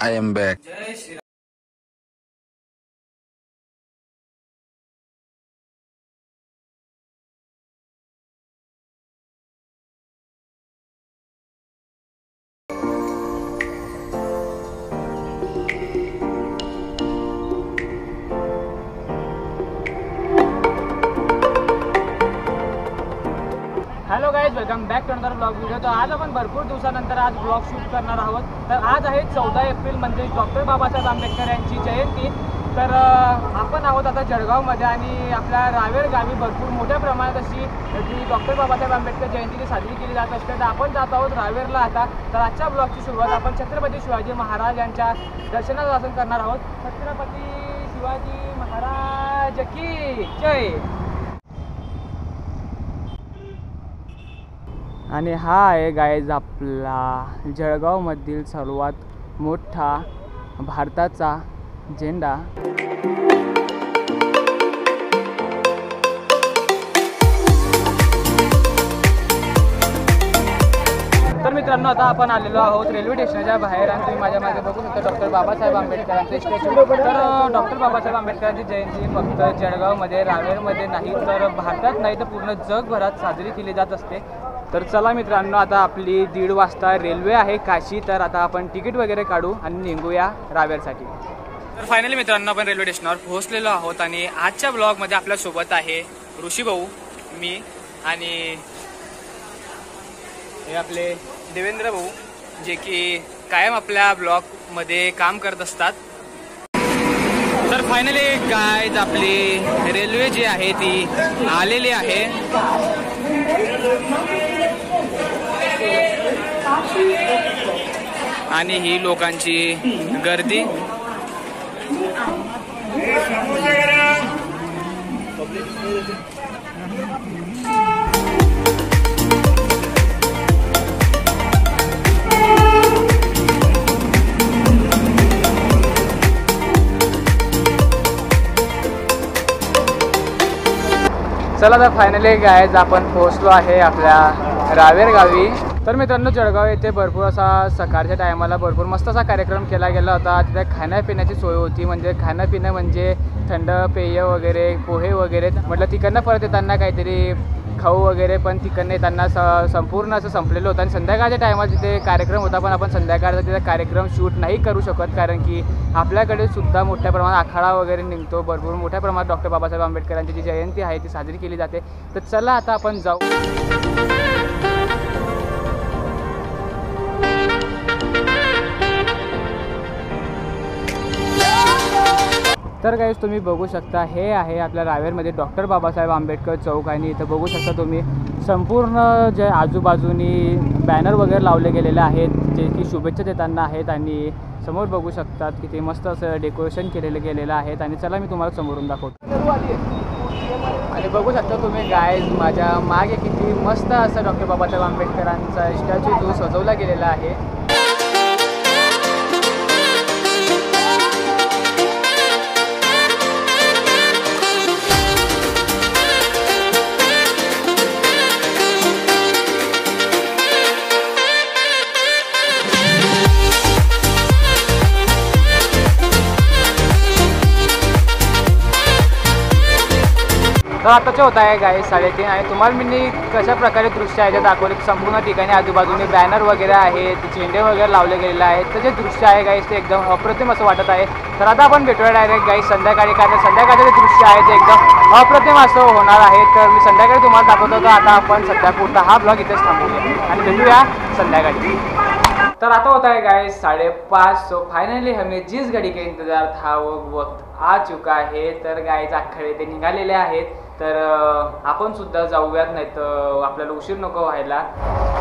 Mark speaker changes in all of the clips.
Speaker 1: I am back.
Speaker 2: Hello guys, welcome back to another blog video. तर आज आपण भरपूर दिवसानंतर आज ब्लॉग शूट करणार आहोत। तर आज आहे 14 एप्रिल म्हणजे डॉक्टर बाबासाहेब आंबेडकर यांची जयंती। तर आपण आहोत आता जळगावमध्ये आणि आपल्या रावेर गावी भरपूर मोठ्या प्रमाणात अशी जी डॉक्टर बाबासाहेब आंबेडकर जयंती साजरी केली जात असते। तर आपण जात आहोत रावेरला आता। तर आजच्या ब्लॉगची सुरुवात आपण छत्रपती शिवाजी महाराज यांच्या दर्शनापासून करणार आहोत। छत्रपती शिवाजी महाराज की जय। आणि हा आहे गाईज आपला जळगावमधील सर्वात मोठा भारताचा झेंडा। तर मित्रांनो, आता आपण आलेलो आहोत रेल्वे स्टेशनच्या बाहेर आणि तुम्ही माझ्या मागे बघू शकता डॉक्टर बाबासाहेब आंबेडकरांचे स्टॅच्यू। तर डॉक्टर बाबासाहेब आंबेडकरांची जयंती फक्त जळगावमध्ये रावेरमध्ये नाही तर भारतात नाही तर पूर्ण जगभरात साजरी केली जात असते। तर चला मित्रांनो, आता आपली 1:30 वाजता रेल्वे आहे काशी। तर आता आपण तिकीट वगैरे काढू आणि निघूया रावेरसाठी। तर फायनली मित्रांनो, आपण रेल्वे स्टेशनवर पोहोचलेलो आहोत आणि आजच्या ब्लॉगमध्ये आपल्यासोबत आहे ऋषी भाऊ, मी आणि हे आपले देवेंद्र भाऊ, जे की कायम आपल्या ब्लॉगमध्ये काम करत असतात। तर फायनली गाईज आपली रेल्वे जी आहे ती आलेली आहे आणि ही लोकांची गर्दी। चला तर फायनली गाईज आपण पोहोचलो आहे आपल्या रावेर गावी। तर मित्रांनो, जळगाव येथे भरपूर असा सकाळच्या टायमाला भरपूर मस्त असा कार्यक्रम केला गेला होता। तिथे खाण्यापिण्याची सोय होती, म्हणजे खाणंपिणं म्हणजे थंड पेय वगैरे, पोहे वगैरे। म्हटलं तिकडनं परत येताना काहीतरी खाऊ वगैरे, पण तिकडनं येताना संपूर्ण असं संपलेलं होतं। आणि संध्याकाळच्या टायमाला तिथे कार्यक्रम होता, पण आपण संध्याकाळचा तिथे कार्यक्रम शूट नाही करू शकत, कारण की आपल्याकडे सुद्धा मोठ्या प्रमाणात आखाडा वगैरे निघतो। भरपूर मोठ्या प्रमाणात डॉक्टर बाबासाहेब आंबेडकरांची जी जयंती आहे ती साजरी केली जाते। तर चला आता आपण जाऊ। तर गाईज तुम्ही बघू शकता, हे आहे आपल्या रावेरमध्ये डॉक्टर बाबासाहेब आंबेडकर चौक आणि इथं बघू शकता तुम्ही संपूर्ण जे आजूबाजूनी बॅनर वगैरे लावले गेलेले आहेत, जे की शुभेच्छा देताना आहेत। आणि समोर बघू शकतात किती मस्त असं डेकोरेशन केलेलं आहेत। आणि चला मी तुम्हाला समोरून दाखवतो। आणि बघू शकता तुम्ही गाईज माझ्या मागे किती मस्त असं डॉक्टर बाबासाहेब आंबेडकरांचा स्टॅच्यू जो सजवला गेलेला आहे। तर आताचे होत आहे गाईज 3:30 आणि तुम्हाला मी कशा प्रकारे दृश्य आहे ते दाखवले। संपूर्ण ठिकाणी आजूबाजूने बॅनर वगैरे आहेत, झेंडे वगैरे लावले गेलेले आहेत। तर जे दृश्य आहे गाईज ते एकदम अप्रतिम असं वाटत आहे। तर आता आपण भेटूया डायरेक्ट गाईज संध्याकाळी, कारण संध्याकाळचे जे दृश्य आहे ते एकदम अप्रतिम असं होणार आहे। तर मी संध्याकाळी तुम्हाला दाखवत होतो। आता आपण सध्या पुरता हा ब्लॉग इथेच थांबवूया आणि भेटूया संध्याकाळी। तर आता होता है गाइस 5:30। सो फाइनली हमें जिस घड़ी का इंतज़ार था वो वक्त आ चुका है। तर गाइस आखाडे ते निघालेले आहेत। तर आपण सुद्धा जाऊयात, नाही तर आपल्याला उशीर नको व्हायला।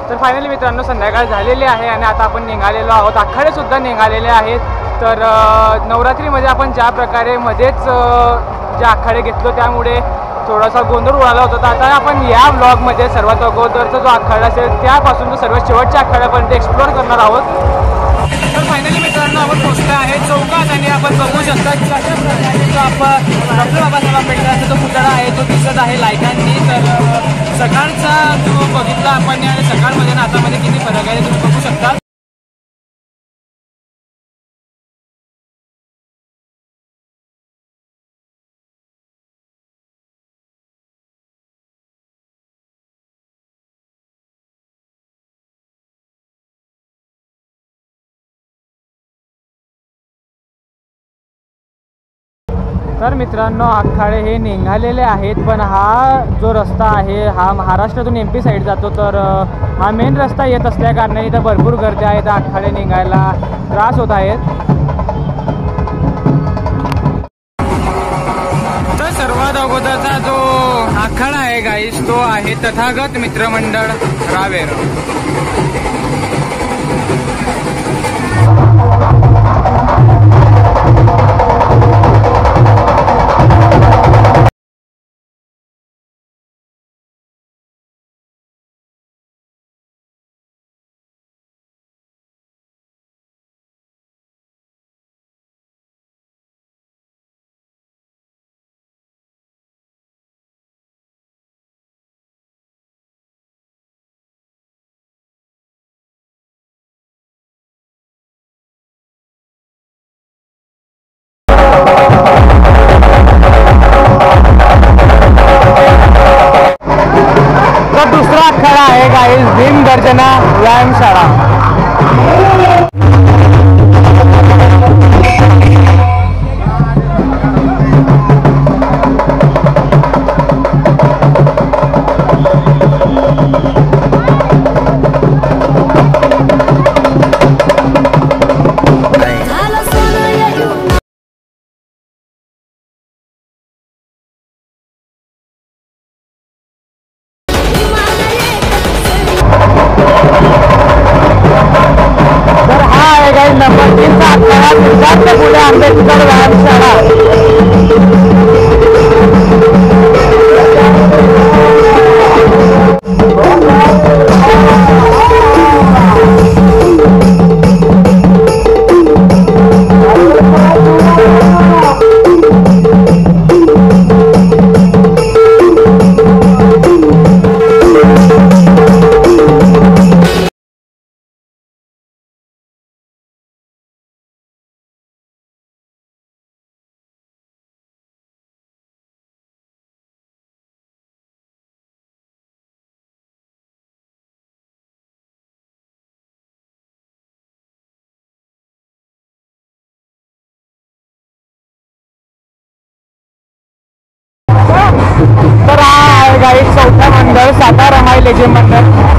Speaker 2: तर फायनली मित्रांनो संध्याकाळ झालेली आहे आणि आता आपण निघालेलो आहोत। आखाडे सुद्धा निघालेले आहेत। तर नवरात्रीमध्ये आपण ज्या प्रकारे मध्येच जे आखाडे घेतलो त्यामुळे थोडासा गोंधळ उडाला होता। तर आता आपण या ब्लॉगमध्ये सर्वात अगोदरचा जो आखाडा असेल त्यापासून तो सर्वात शेवटच्या आखाड्यापर्यंत एक्सप्लोअर करणार आहोत। तर फायनली मित्रांनो आपण पोहोचलो आहे चौकात आणि आपण बघू शकता की कशा प्रकारे जो आपण डॉक्टर बाबासाहेब आंबेडकरांचा जो पुतळा आहे तो दिसत आहे लाईटांनी। तर सकाळचा जो बघितला आपण आणि सकाळमध्ये आणि आतामध्ये किती फरक आहे तुम्ही बघू शकता। तर मित्रांनो, आखाडे हे निघालेले आहेत, पण हा जो रस्ता आहे हा महाराष्ट्रातून MP साईड जातो, तर हा मेन रस्ता येत असल्या कारणाने इथं भरपूर गर्दी आहे. तर आखाडे निघायला त्रास होत आहेत. तर सर्वात अगोदरचा जो आखाडा आहे गाईस तो आहे तथागत मित्रमंडळ रावेर. दुसरा आखाडा आहे गाईस भीमगर्जना व्यायामशाळा. नंबर 3 चा आखाडा सिद्धार्थ फुले आंबेडकर व्यायामशाळा. तर हा आहे गाईस चौथा मंडळ सातारा माई लेझिम मंडळ.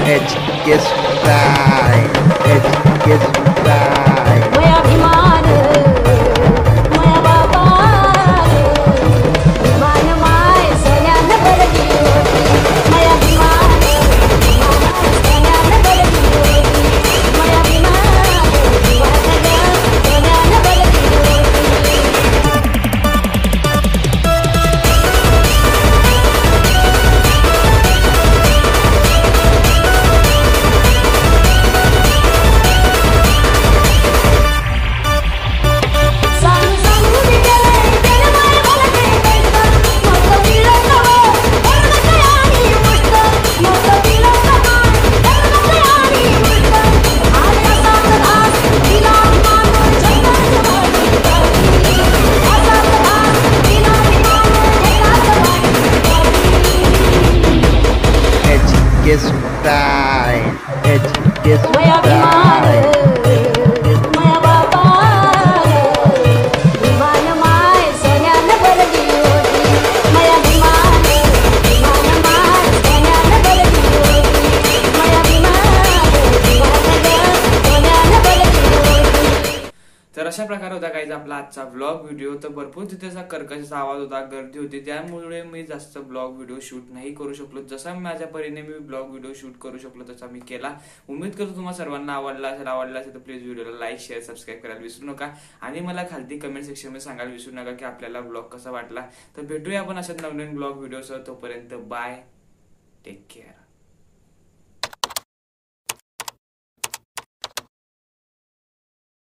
Speaker 1: HK Style, HK Style.
Speaker 3: मया अभिमान मया बाबा विमान माय सोन्यान भरली होती मया अभिमान सोन्यान भरली होती मया अभिमान सोन्यान भरली होती
Speaker 1: HK Style, HK
Speaker 3: मया अभिमान
Speaker 1: Style.
Speaker 3: मया बाबा विमान माय सोन्यान भरली होती मया अभिमान माय सोन्यान भरली होती मया अभिमान सोन्यान भरली होती
Speaker 2: तर अशा प्रकारे होता काही आपला आजचा ब्लॉग व्हिडिओ. तर भरपूर तिथे असा कर्कशाचा आवाज होता, गर्दी होती, त्यामुळे मी जास्त ब्लॉग व्हिडिओ शूट नाही करू शकलो. जसा माझ्या परीने मी ब्लॉग व्हिडिओ शूट करू शकलो तसा मी केला. उम्मीद करतो तुम्हाला सर्वांना आवडला असेल तर प्लीज व्हिडिओला लाईक शेअर सबस्क्राईब करायला विसरू नका आणि मला खालती कमेंट सेक्शन मध्ये सांगायला विसरू नका की आपल्याला ब्लॉग कसा वाटला. तर भेटूया आपण अशाच नवीन ब्लॉग व्हिडिओसह. तोपर्यंत बाय, टेक केअर.